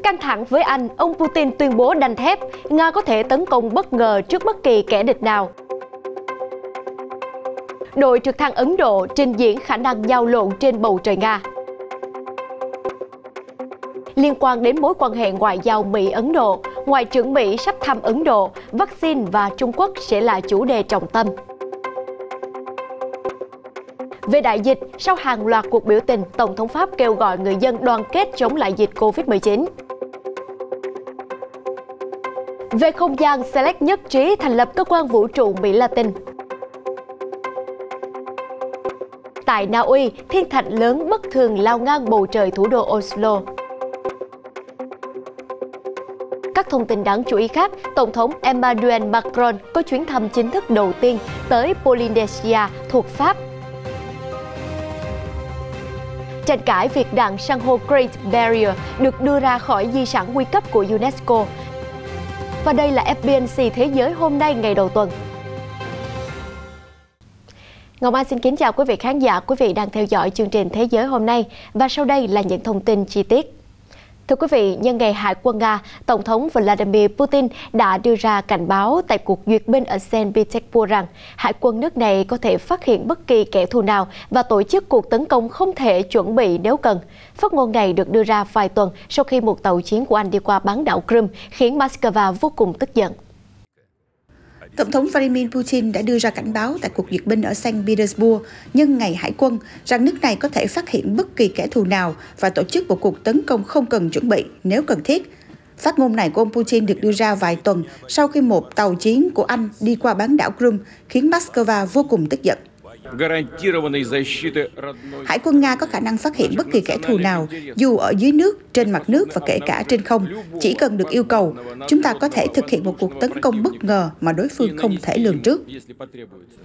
Căng thẳng với Anh, ông Putin tuyên bố đanh thép, Nga có thể tấn công bất ngờ trước bất kỳ kẻ địch nào. Đội trực thăng Ấn Độ trình diễn khả năng giao lộn trên bầu trời Nga. Liên quan đến mối quan hệ ngoại giao Mỹ-Ấn Độ, Ngoại trưởng Mỹ sắp thăm Ấn Độ, vaccine và Trung Quốc sẽ là chủ đề trọng tâm. Về đại dịch, sau hàng loạt cuộc biểu tình, Tổng thống Pháp kêu gọi người dân đoàn kết chống lại dịch Covid-19. Về không gian, Select nhất trí thành lập cơ quan vũ trụ Mỹ Latin. Tại Na Uy, thiên thạch lớn bất thường lao ngang bầu trời thủ đô Oslo. Các thông tin đáng chú ý khác, Tổng thống Emmanuel Macron có chuyến thăm chính thức đầu tiên tới Polynesia thuộc Pháp. Tranh cãi việc đàn san hô Great Barrier được đưa ra khỏi di sản nguy cấp của UNESCO. Và đây là FBNC Thế giới hôm nay ngày đầu tuần. Ngọc Anh xin kính chào quý vị khán giả, quý vị đang theo dõi chương trình Thế giới hôm nay và sau đây là những thông tin chi tiết. Thưa quý vị, nhân ngày Hải quân Nga, Tổng thống Vladimir Putin đã đưa ra cảnh báo tại cuộc duyệt binh ở Saint Petersburg rằng Hải quân nước này có thể phát hiện bất kỳ kẻ thù nào và tổ chức cuộc tấn công không thể chuẩn bị nếu cần. Phát ngôn này được đưa ra vài tuần sau khi một tàu chiến của Anh đi qua bán đảo Crimea khiến Moscow vô cùng tức giận. Tổng thống Vladimir Putin đã đưa ra cảnh báo tại cuộc duyệt binh ở Saint Petersburg nhân ngày Hải quân rằng nước này có thể phát hiện bất kỳ kẻ thù nào và tổ chức một cuộc tấn công không cần chuẩn bị nếu cần thiết. Phát ngôn này của ông Putin được đưa ra vài tuần sau khi một tàu chiến của Anh đi qua bán đảo Crimea khiến Moscow vô cùng tức giận. Hải quân Nga có khả năng phát hiện bất kỳ kẻ thù nào, dù ở dưới nước, trên mặt nước và kể cả trên không. Chỉ cần được yêu cầu, chúng ta có thể thực hiện một cuộc tấn công bất ngờ mà đối phương không thể lường trước.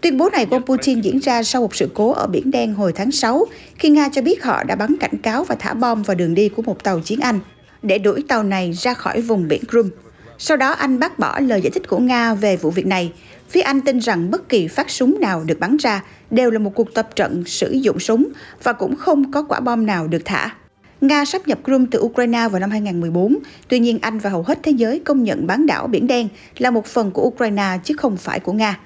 Tuyên bố này của ông Putin diễn ra sau một sự cố ở Biển Đen hồi tháng 6, khi Nga cho biết họ đã bắn cảnh cáo và thả bom vào đường đi của một tàu chiến Anh, để đuổi tàu này ra khỏi vùng biển Crimea. Sau đó Anh bác bỏ lời giải thích của Nga về vụ việc này. Phía Anh tin rằng bất kỳ phát súng nào được bắn ra đều là một cuộc tập trận sử dụng súng và cũng không có quả bom nào được thả. Nga sáp nhập Crimea từ Ukraine vào năm 2014, tuy nhiên Anh và hầu hết thế giới công nhận bán đảo Biển Đen là một phần của Ukraine chứ không phải của Nga.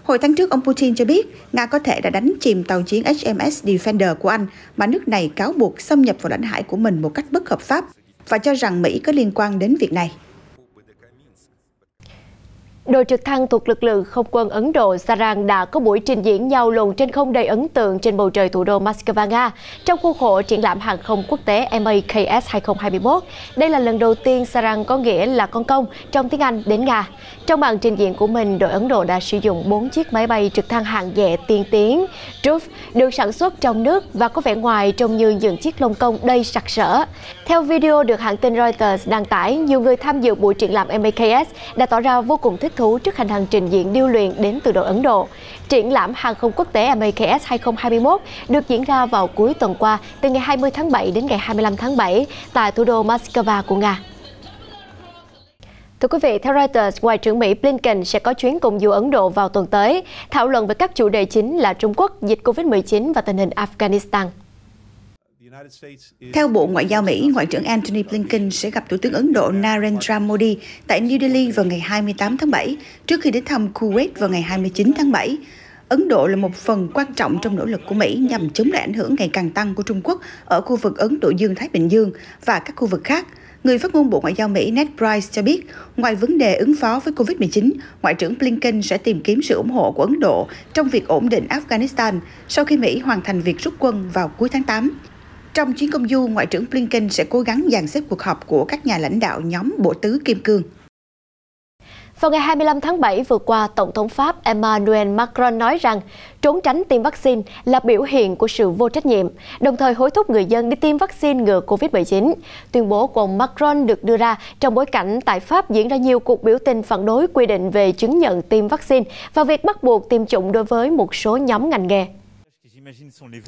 Hồi tháng trước, ông Putin cho biết Nga có thể đã đánh chìm tàu chiến HMS Defender của Anh mà nước này cáo buộc xâm nhập vào lãnh hải của mình một cách bất hợp pháp và cho rằng Mỹ có liên quan đến việc này. Đội trực thăng thuộc lực lượng không quân Ấn Độ Sarang đã có buổi trình diễn giao lộn trên không đầy ấn tượng trên bầu trời thủ đô Moscow, Nga, trong khuôn khổ triển lãm hàng không quốc tế MAKS 2021. Đây là lần đầu tiên Sarang có nghĩa là con công trong tiếng Anh đến Nga. Trong màn trình diễn của mình, đội Ấn Độ đã sử dụng 4 chiếc máy bay trực thăng hạng nhẹ tiên tiến Triumph được sản xuất trong nước và có vẻ ngoài trông như những chiếc lông công đầy sặc sỡ. Theo video được hãng tin Reuters đăng tải, nhiều người tham dự buổi triển lãm MAKS đã tỏ ra vô cùng thích thú trước hành trình trình diễn điêu luyện đến từ đội Ấn Độ. Triển lãm hàng không quốc tế MAKS 2021 được diễn ra vào cuối tuần qua từ ngày 20 tháng 7 đến ngày 25 tháng 7 tại thủ đô Moscow của Nga. Thưa quý vị, theo Reuters, Ngoại trưởng Mỹ Blinken sẽ có chuyến công du Ấn Độ vào tuần tới, thảo luận về các chủ đề chính là Trung Quốc, dịch Covid-19 và tình hình Afghanistan. Theo Bộ Ngoại giao Mỹ, Ngoại trưởng Antony Blinken sẽ gặp Thủ tướng Ấn Độ Narendra Modi tại New Delhi vào ngày 28 tháng 7, trước khi đến thăm Kuwait vào ngày 29 tháng 7. Ấn Độ là một phần quan trọng trong nỗ lực của Mỹ nhằm chống lại ảnh hưởng ngày càng tăng của Trung Quốc ở khu vực Ấn Độ Dương-Thái Bình Dương và các khu vực khác. Người phát ngôn Bộ Ngoại giao Mỹ Ned Price cho biết, ngoài vấn đề ứng phó với Covid-19, Ngoại trưởng Blinken sẽ tìm kiếm sự ủng hộ của Ấn Độ trong việc ổn định Afghanistan sau khi Mỹ hoàn thành việc rút quân vào cuối tháng 8. Trong chuyến công du, Ngoại trưởng Blinken sẽ cố gắng dàn xếp cuộc họp của các nhà lãnh đạo nhóm Bộ Tứ Kim Cương. Vào ngày 25 tháng 7 vừa qua, Tổng thống Pháp Emmanuel Macron nói rằng trốn tránh tiêm vaccine là biểu hiện của sự vô trách nhiệm, đồng thời hối thúc người dân đi tiêm vaccine ngừa Covid-19. Tuyên bố của ông Macron được đưa ra trong bối cảnh tại Pháp diễn ra nhiều cuộc biểu tình phản đối quy định về chứng nhận tiêm vaccine và việc bắt buộc tiêm chủng đối với một số nhóm ngành nghề.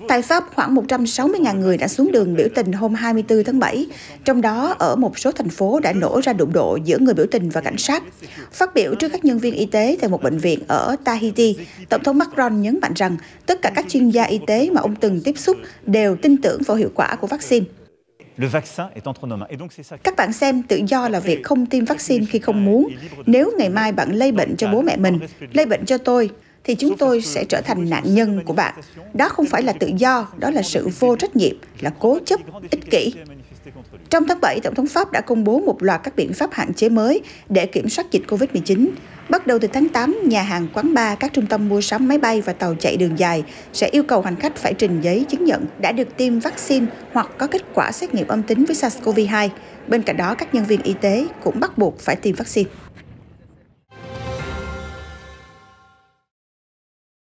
Tại Pháp, khoảng 160.000 người đã xuống đường biểu tình hôm 24 tháng 7, trong đó ở một số thành phố đã nổ ra đụng độ giữa người biểu tình và cảnh sát. Phát biểu trước các nhân viên y tế tại một bệnh viện ở Tahiti, Tổng thống Macron nhấn mạnh rằng tất cả các chuyên gia y tế mà ông từng tiếp xúc đều tin tưởng vào hiệu quả của vaccine. Các bạn xem, tự do là việc không tiêm vaccine khi không muốn. Nếu ngày mai bạn lây bệnh cho bố mẹ mình, lây bệnh cho tôi, thì chúng tôi sẽ trở thành nạn nhân của bạn. Đó không phải là tự do, đó là sự vô trách nhiệm, là cố chấp, ích kỷ. Trong tháng 7, Tổng thống Pháp đã công bố một loạt các biện pháp hạn chế mới để kiểm soát dịch COVID-19. Bắt đầu từ tháng 8, nhà hàng, quán bar, các trung tâm mua sắm, máy bay và tàu chạy đường dài sẽ yêu cầu hành khách phải trình giấy chứng nhận đã được tiêm vaccine hoặc có kết quả xét nghiệm âm tính với SARS-CoV-2. Bên cạnh đó, các nhân viên y tế cũng bắt buộc phải tiêm vaccine.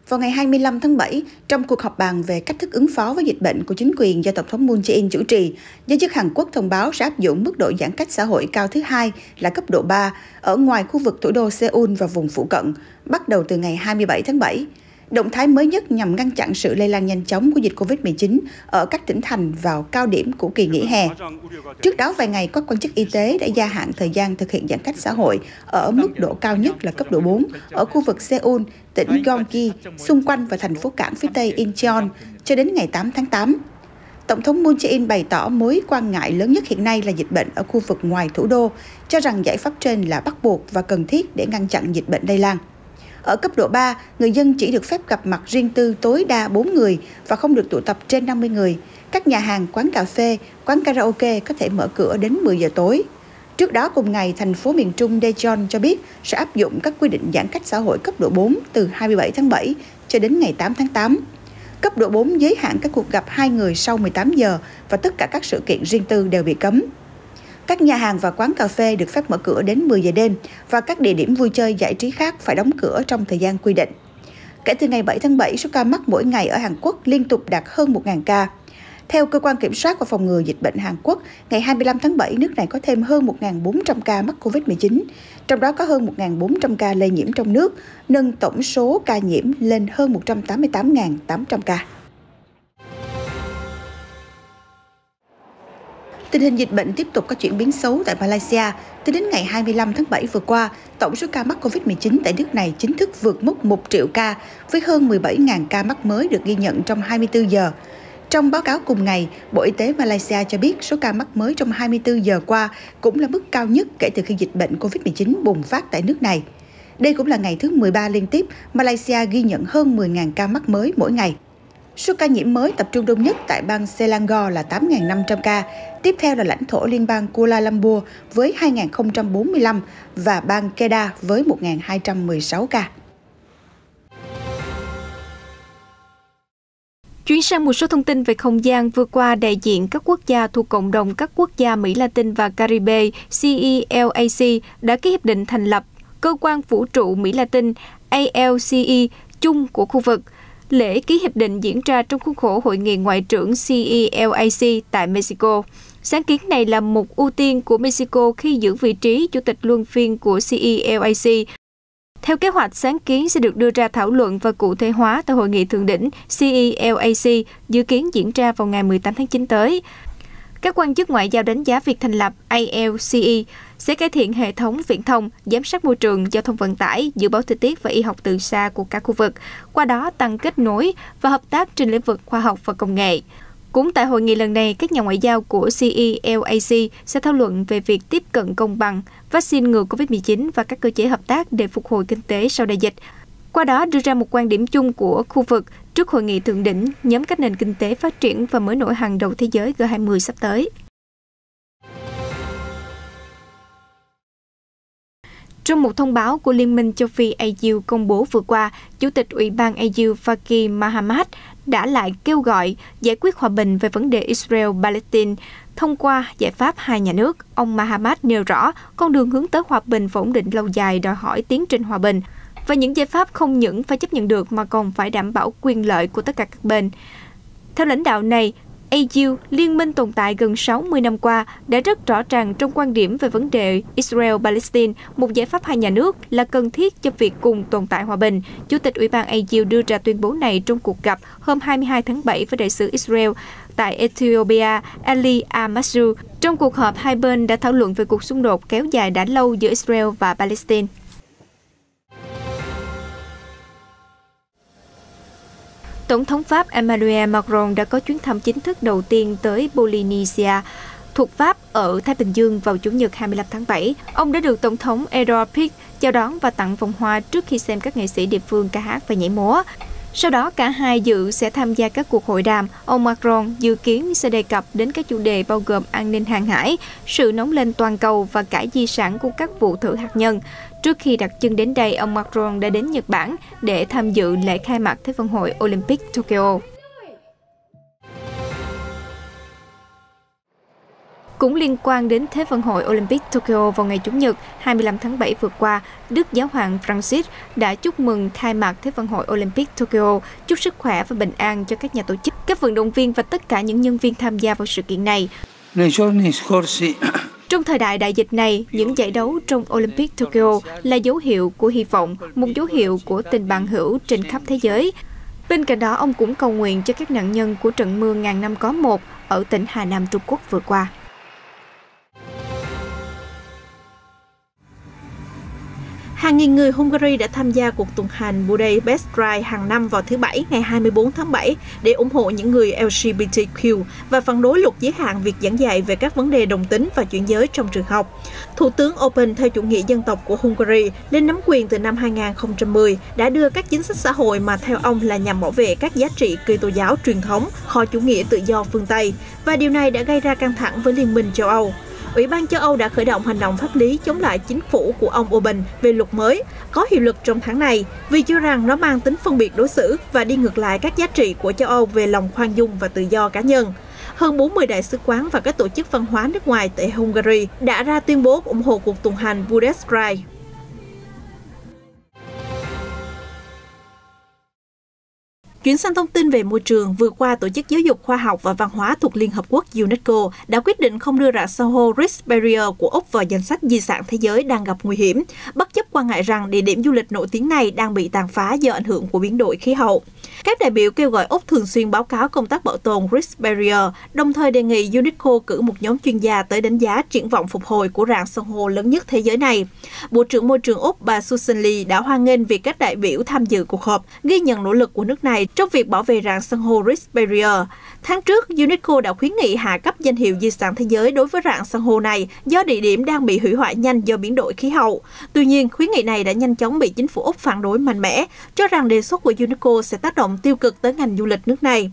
Vào ngày 25 tháng 7, trong cuộc họp bàn về cách thức ứng phó với dịch bệnh của chính quyền do Tổng thống Moon Jae-in chủ trì, giới chức Hàn Quốc thông báo sẽ áp dụng mức độ giãn cách xã hội cao thứ hai là cấp độ 3 ở ngoài khu vực thủ đô Seoul và vùng phụ cận, bắt đầu từ ngày 27 tháng 7. Động thái mới nhất nhằm ngăn chặn sự lây lan nhanh chóng của dịch COVID-19 ở các tỉnh thành vào cao điểm của kỳ nghỉ hè. Trước đó vài ngày, các quan chức y tế đã gia hạn thời gian thực hiện giãn cách xã hội ở mức độ cao nhất là cấp độ 4 ở khu vực Seoul, tỉnh Gyeonggi, xung quanh và thành phố cảng phía tây Incheon cho đến ngày 8 tháng 8. Tổng thống Moon Jae-in bày tỏ mối quan ngại lớn nhất hiện nay là dịch bệnh ở khu vực ngoài thủ đô, cho rằng giải pháp trên là bắt buộc và cần thiết để ngăn chặn dịch bệnh lây lan. Ở cấp độ 3, người dân chỉ được phép gặp mặt riêng tư tối đa 4 người và không được tụ tập trên 50 người. Các nhà hàng, quán cà phê, quán karaoke có thể mở cửa đến 10 giờ tối. Trước đó cùng ngày, thành phố miền Trung Daejeon cho biết sẽ áp dụng các quy định giãn cách xã hội cấp độ 4 từ 27 tháng 7 cho đến ngày 8 tháng 8. Cấp độ 4 giới hạn các cuộc gặp 2 người sau 18 giờ và tất cả các sự kiện riêng tư đều bị cấm. Các nhà hàng và quán cà phê được phép mở cửa đến 10 giờ đêm và các địa điểm vui chơi giải trí khác phải đóng cửa trong thời gian quy định. Kể từ ngày 7 tháng 7, số ca mắc mỗi ngày ở Hàn Quốc liên tục đạt hơn 1.000 ca. Theo Cơ quan Kiểm soát và Phòng ngừa Dịch bệnh Hàn Quốc, ngày 25 tháng 7, nước này có thêm hơn 1.400 ca mắc COVID-19, trong đó có hơn 1.400 ca lây nhiễm trong nước, nâng tổng số ca nhiễm lên hơn 188.800 ca. Tình hình dịch bệnh tiếp tục có chuyển biến xấu tại Malaysia. Tính đến ngày 25 tháng 7 vừa qua, tổng số ca mắc COVID-19 tại nước này chính thức vượt mốc 1 triệu ca, với hơn 17.000 ca mắc mới được ghi nhận trong 24 giờ. Trong báo cáo cùng ngày, Bộ Y tế Malaysia cho biết số ca mắc mới trong 24 giờ qua cũng là mức cao nhất kể từ khi dịch bệnh COVID-19 bùng phát tại nước này. Đây cũng là ngày thứ 13 liên tiếp Malaysia ghi nhận hơn 10.000 ca mắc mới mỗi ngày. Số ca nhiễm mới tập trung đông nhất tại bang Selangor là 8.500 ca, tiếp theo là lãnh thổ liên bang Kuala Lumpur với 2.045 và bang Kedah với 1.216 ca. Chuyển sang một số thông tin về không gian, vừa qua đại diện các quốc gia thuộc cộng đồng các quốc gia Mỹ Latin và Caribe CELAC đã ký hiệp định thành lập Cơ quan Vũ trụ Mỹ Latin ALCE chung của khu vực. Lễ ký hiệp định diễn ra trong khuôn khổ Hội nghị Ngoại trưởng CELAC tại Mexico. Sáng kiến này là một ưu tiên của Mexico khi giữ vị trí chủ tịch luân phiên của CELAC. Theo kế hoạch, sáng kiến sẽ được đưa ra thảo luận và cụ thể hóa tại Hội nghị thượng đỉnh CELAC dự kiến diễn ra vào ngày 18 tháng 9 tới. Các quan chức ngoại giao đánh giá việc thành lập ALCE sẽ cải thiện hệ thống viễn thông, giám sát môi trường, giao thông vận tải, dự báo thời tiết và y học từ xa của cả khu vực, qua đó tăng kết nối và hợp tác trên lĩnh vực khoa học và công nghệ. Cũng tại hội nghị lần này, các nhà ngoại giao của CELAC sẽ thảo luận về việc tiếp cận công bằng, vaccine ngừa COVID-19 và các cơ chế hợp tác để phục hồi kinh tế sau đại dịch. Qua đó đưa ra một quan điểm chung của khu vực trước hội nghị thượng đỉnh nhóm các nền kinh tế phát triển và mới nổi hàng đầu thế giới G20 sắp tới. Trong một thông báo của Liên minh châu Phi AU công bố vừa qua, Chủ tịch Ủy ban AU Faki Mahamat đã lại kêu gọi giải quyết hòa bình về vấn đề Israel-Palestine thông qua giải pháp hai nhà nước. Ông Mahamat nêu rõ con đường hướng tới hòa bình và ổn định lâu dài đòi hỏi tiến trình hòa bình, và những giải pháp không những phải chấp nhận được mà còn phải đảm bảo quyền lợi của tất cả các bên. Theo lãnh đạo này, AU, liên minh tồn tại gần 60 năm qua, đã rất rõ ràng trong quan điểm về vấn đề Israel-Palestine, một giải pháp hai nhà nước là cần thiết cho việc cùng tồn tại hòa bình. Chủ tịch Ủy ban AU đưa ra tuyên bố này trong cuộc gặp hôm 22 tháng 7 với đại sứ Israel tại Ethiopia, Ali Al-Masru. Trong cuộc họp, hai bên đã thảo luận về cuộc xung đột kéo dài đã lâu giữa Israel và Palestine. Tổng thống Pháp Emmanuel Macron đã có chuyến thăm chính thức đầu tiên tới Polynesia. thuộc Pháp ở Thái Bình Dương vào Chủ nhật 25 tháng 7. Ông đã được Tổng thống Edouard Philippe chào đón và tặng vòng hoa trước khi xem các nghệ sĩ địa phương ca hát và nhảy múa. Sau đó, cả hai dự sẽ tham gia các cuộc hội đàm. Ông Macron dự kiến sẽ đề cập đến các chủ đề bao gồm an ninh hàng hải, sự nóng lên toàn cầu và cả di sản của các vụ thử hạt nhân. Trước khi đặt chân đến đây, ông Macron đã đến Nhật Bản để tham dự lễ khai mạc Thế vận hội Olympic Tokyo. Cũng liên quan đến Thế vận hội Olympic Tokyo, vào ngày Chủ nhật 25 tháng 7 vừa qua, Đức Giáo hoàng Francis đã chúc mừng khai mạc Thế vận hội Olympic Tokyo, chúc sức khỏe và bình an cho các nhà tổ chức, các vận động viên và tất cả những nhân viên tham gia vào sự kiện này. Trong thời đại đại dịch này, những giải đấu trong Olympic Tokyo là dấu hiệu của hy vọng, một dấu hiệu của tình bạn hữu trên khắp thế giới. Bên cạnh đó, ông cũng cầu nguyện cho các nạn nhân của trận mưa ngàn năm có một ở tỉnh Hà Nam Trung Quốc vừa qua. Hàng nghìn người Hungary đã tham gia cuộc tuần hành Budapest Pride hàng năm vào thứ Bảy ngày 24 tháng 7 để ủng hộ những người LGBTQ và phản đối luật giới hạn việc giảng dạy về các vấn đề đồng tính và chuyển giới trong trường học. Thủ tướng Orbán theo chủ nghĩa dân tộc của Hungary lên nắm quyền từ năm 2010 đã đưa các chính sách xã hội mà theo ông là nhằm bảo vệ các giá trị Kitô giáo truyền thống khỏi chủ nghĩa tự do phương Tây, và điều này đã gây ra căng thẳng với Liên minh châu Âu. Ủy ban châu Âu đã khởi động hành động pháp lý chống lại chính phủ của ông Orbán về luật mới, có hiệu lực trong tháng này, vì cho rằng nó mang tính phân biệt đối xử và đi ngược lại các giá trị của châu Âu về lòng khoan dung và tự do cá nhân. Hơn 40 đại sứ quán và các tổ chức văn hóa nước ngoài tại Hungary đã ra tuyên bố ủng hộ cuộc tuần hành Budapest Pride. Chuyển sang thông tin về môi trường, vừa qua Tổ chức Giáo dục Khoa học và Văn hóa thuộc Liên Hợp Quốc UNESCO đã quyết định không đưa rạn san hô Great Barrier của Úc vào danh sách di sản thế giới đang gặp nguy hiểm, bất chấp quan ngại rằng địa điểm du lịch nổi tiếng này đang bị tàn phá do ảnh hưởng của biến đổi khí hậu. Các đại biểu kêu gọi Úc thường xuyên báo cáo công tác bảo tồn Great Barrier, đồng thời đề nghị UNESCO cử một nhóm chuyên gia tới đánh giá triển vọng phục hồi của rạn san hô lớn nhất thế giới này. Bộ trưởng Môi trường Úc bà Susan Lee đã hoan nghênh việc các đại biểu tham dự cuộc họp, ghi nhận nỗ lực của nước này trong việc bảo vệ rạn san hô Great Barrier. Tháng trước, UNESCO đã khuyến nghị hạ cấp danh hiệu di sản thế giới đối với rạn san hô này do địa điểm đang bị hủy hoại nhanh do biến đổi khí hậu. Tuy nhiên, khuyến nghị này đã nhanh chóng bị chính phủ Úc phản đối mạnh mẽ, cho rằng đề xuất của UNESCO sẽ tác động tiêu cực tới ngành du lịch nước này.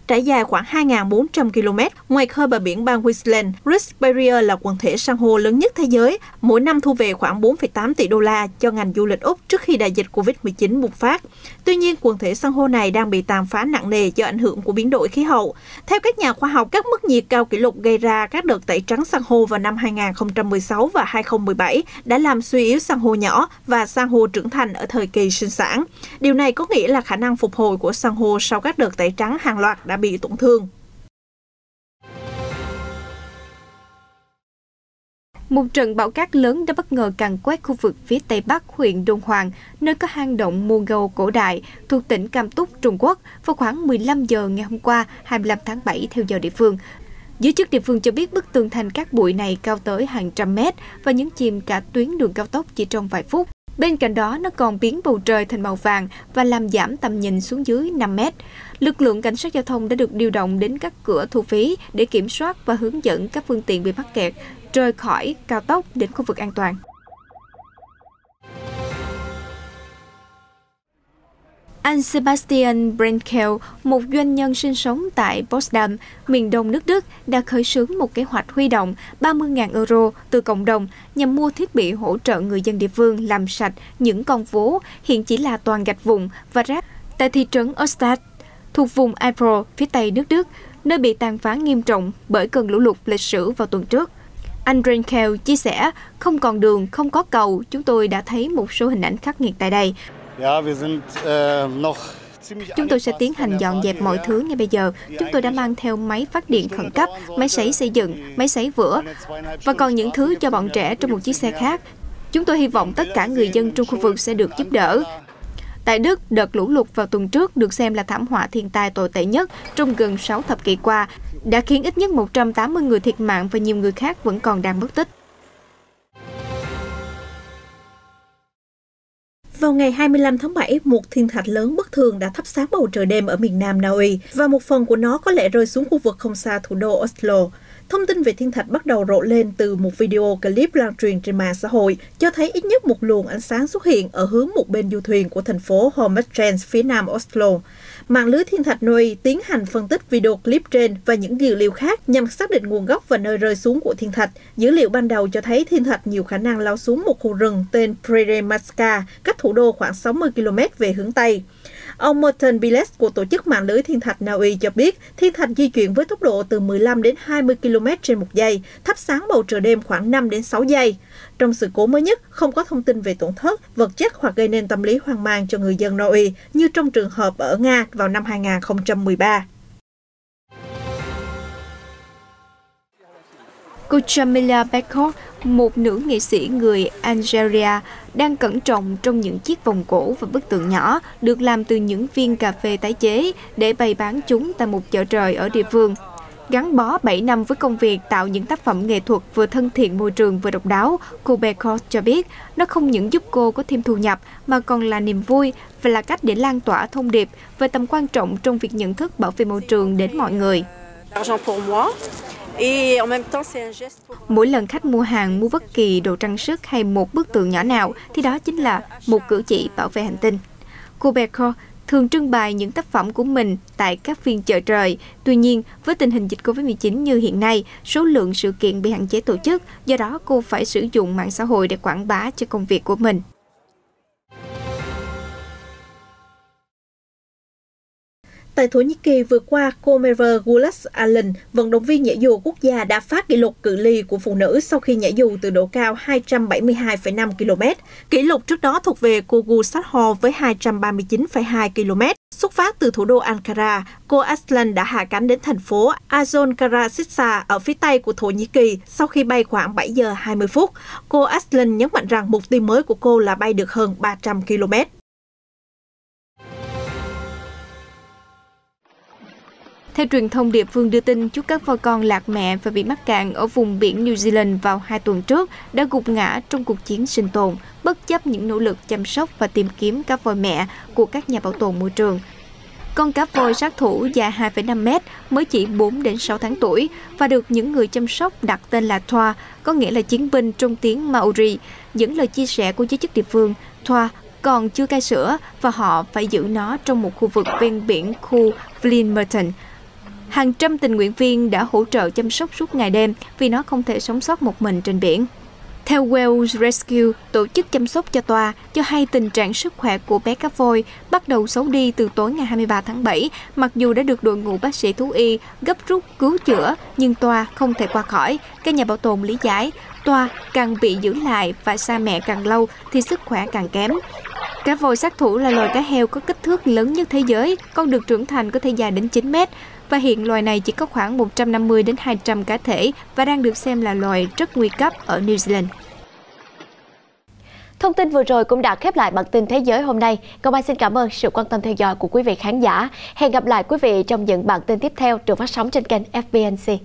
Trải dài khoảng 2.400 km ngoài khơi bờ biển bang Queensland, Great Barrier là quần thể san hô lớn nhất thế giới, mỗi năm thu về khoảng 4,8 tỷ đô la cho ngành du lịch Úc trước khi đại dịch Covid-19 bùng phát. Tuy nhiên, quần thể san hô này đang bị tàn phá nặng nề do ảnh hưởng của biến đổi khí hậu. Theo các nhà khoa học, các mức nhiệt cao kỷ lục gây ra các đợt tẩy trắng san hô vào năm 2016 và 2017 đã làm suy yếu san hô nhỏ và san hô trưởng thành ở thời kỳ sinh sản. Điều này có nghĩa là khả năng phục hồi của san hô sau các đợt tẩy trắng hàng loạt đã bị tổn thương. Một trận bão cát lớn đã bất ngờ càn quét khu vực phía tây bắc huyện Đôn Hoàng, nơi có hang động Mongol cổ đại thuộc tỉnh Cam Túc, Trung Quốc, vào khoảng 15 giờ ngày hôm qua, 25 tháng 7 theo giờ địa phương. Giới chức địa phương cho biết bức tường thành cát bụi này cao tới hàng trăm mét và nhấn chìm cả tuyến đường cao tốc chỉ trong vài phút. Bên cạnh đó, nó còn biến bầu trời thành màu vàng và làm giảm tầm nhìn xuống dưới 5 mét. Lực lượng cảnh sát giao thông đã được điều động đến các cửa thu phí để kiểm soát và hướng dẫn các phương tiện bị mắc kẹt rời khỏi cao tốc đến khu vực an toàn. Anh Sebastian Brenkel, một doanh nhân sinh sống tại Potsdam, miền đông nước Đức, đã khởi xướng một kế hoạch huy động 30.000 euro từ cộng đồng nhằm mua thiết bị hỗ trợ người dân địa phương làm sạch những con phố hiện chỉ là toàn gạch vụn và rác tại thị trấn Ostad, thuộc vùng Eifel, phía tây nước Đức, nơi bị tàn phá nghiêm trọng bởi cơn lũ lụt lịch sử vào tuần trước. Anh Brenkel chia sẻ, không còn đường, không có cầu, chúng tôi đã thấy một số hình ảnh khắc nghiệt tại đây. Chúng tôi sẽ tiến hành dọn dẹp mọi thứ ngay bây giờ. Chúng tôi đã mang theo máy phát điện khẩn cấp, máy sấy xây dựng, máy sấy vữa và còn những thứ cho bọn trẻ trong một chiếc xe khác. Chúng tôi hy vọng tất cả người dân trong khu vực sẽ được giúp đỡ. Tại Đức, đợt lũ lụt vào tuần trước được xem là thảm họa thiên tai tồi tệ nhất trong gần 6 thập kỷ qua, đã khiến ít nhất 180 người thiệt mạng và nhiều người khác vẫn còn đang mất tích. Vào ngày 25 tháng 7, một thiên thạch lớn bất thường đã thắp sáng bầu trời đêm ở miền nam Na Uy và một phần của nó có lẽ rơi xuống khu vực không xa thủ đô Oslo. Thông tin về thiên thạch bắt đầu rộ lên từ một video clip lan truyền trên mạng xã hội, cho thấy ít nhất một luồng ánh sáng xuất hiện ở hướng một bên du thuyền của thành phố Hormuzstræns phía nam Oslo. Mạng lưới thiên thạch Noe tiến hành phân tích video clip trên và những dữ liệu khác nhằm xác định nguồn gốc và nơi rơi xuống của thiên thạch. Dữ liệu ban đầu cho thấy thiên thạch nhiều khả năng lao xuống một khu rừng tên Prerematska, cách thủ đô khoảng 60 km về hướng Tây. Ông Morten Biles của tổ chức mạng lưới thiên thạch Na Uy cho biết thiên thạch di chuyển với tốc độ từ 15 đến 20 km trên một giây, thắp sáng bầu trời đêm khoảng 5 đến 6 giây. Trong sự cố mới nhất, không có thông tin về tổn thất, vật chất hoặc gây nên tâm lý hoang mang cho người dân Na Uy, như trong trường hợp ở Nga vào năm 2013. Cô Jamila Beckhoff, một nữ nghệ sĩ người Algeria, đang cẩn trọng trong những chiếc vòng cổ và bức tượng nhỏ được làm từ những viên cà phê tái chế để bày bán chúng tại một chợ trời ở địa phương. Gắn bó 7 năm với công việc tạo những tác phẩm nghệ thuật vừa thân thiện môi trường vừa độc đáo, cô Beckhoff cho biết nó không những giúp cô có thêm thu nhập mà còn là niềm vui và là cách để lan tỏa thông điệp về tầm quan trọng trong việc nhận thức bảo vệ môi trường đến mọi người. Mỗi lần khách mua hàng, mua bất kỳ đồ trang sức hay một bức tượng nhỏ nào thì đó chính là một cử chỉ bảo vệ hành tinh. Cô Beckhoff thường trưng bày những tác phẩm của mình tại các phiên chợ trời. Tuy nhiên, với tình hình dịch Covid-19 như hiện nay, số lượng sự kiện bị hạn chế tổ chức, do đó cô phải sử dụng mạng xã hội để quảng bá cho công việc của mình. Tại Thổ Nhĩ Kỳ vừa qua, cô Merve Gulas Allen, vận động viên nhảy dù quốc gia đã phá kỷ lục cự ly của phụ nữ sau khi nhảy dù từ độ cao 272,5 km. Kỷ lục trước đó thuộc về cô Gu Sathor với 239,2 km. Xuất phát từ thủ đô Ankara, cô Aslan đã hạ cánh đến thành phố Azon Karasitsa ở phía tây của Thổ Nhĩ Kỳ sau khi bay khoảng 7 giờ 20 phút. Cô Aslan nhấn mạnh rằng mục tiêu mới của cô là bay được hơn 300 km. Theo truyền thông địa phương đưa tin, chú các voi con lạc mẹ và bị mắc cạn ở vùng biển New Zealand vào 2 tuần trước đã gục ngã trong cuộc chiến sinh tồn, bất chấp những nỗ lực chăm sóc và tìm kiếm cá voi mẹ của các nhà bảo tồn môi trường. Con cá voi sát thủ dài 2,5 mét mới chỉ 4 đến 6 tháng tuổi và được những người chăm sóc đặt tên là Thoa, có nghĩa là chiến binh trong tiếng Maori. Những lời chia sẻ của giới chức địa phương, Thoa còn chưa cai sữa và họ phải giữ nó trong một khu vực ven biển khu Flint-Merton. Hàng trăm tình nguyện viên đã hỗ trợ chăm sóc suốt ngày đêm vì nó không thể sống sót một mình trên biển. Theo Whale Rescue, tổ chức chăm sóc cho Toa, cho hay tình trạng sức khỏe của bé cá voi bắt đầu xấu đi từ tối ngày 23 tháng 7. Mặc dù đã được đội ngũ bác sĩ thú y gấp rút cứu chữa, nhưng Toa không thể qua khỏi. Các nhà bảo tồn lý giải, Toa càng bị giữ lại và xa mẹ càng lâu thì sức khỏe càng kém. Cá voi sát thủ là loài cá heo có kích thước lớn nhất thế giới, con được trưởng thành có thể dài đến 9 mét. Và hiện loài này chỉ có khoảng 150 đến 200 cá thể và đang được xem là loài rất nguy cấp ở New Zealand. Thông tin vừa rồi cũng đã khép lại bản tin Thế giới hôm nay. Công an xin cảm ơn sự quan tâm theo dõi của quý vị khán giả. Hẹn gặp lại quý vị trong những bản tin tiếp theo được phát sóng trên kênh FBNC.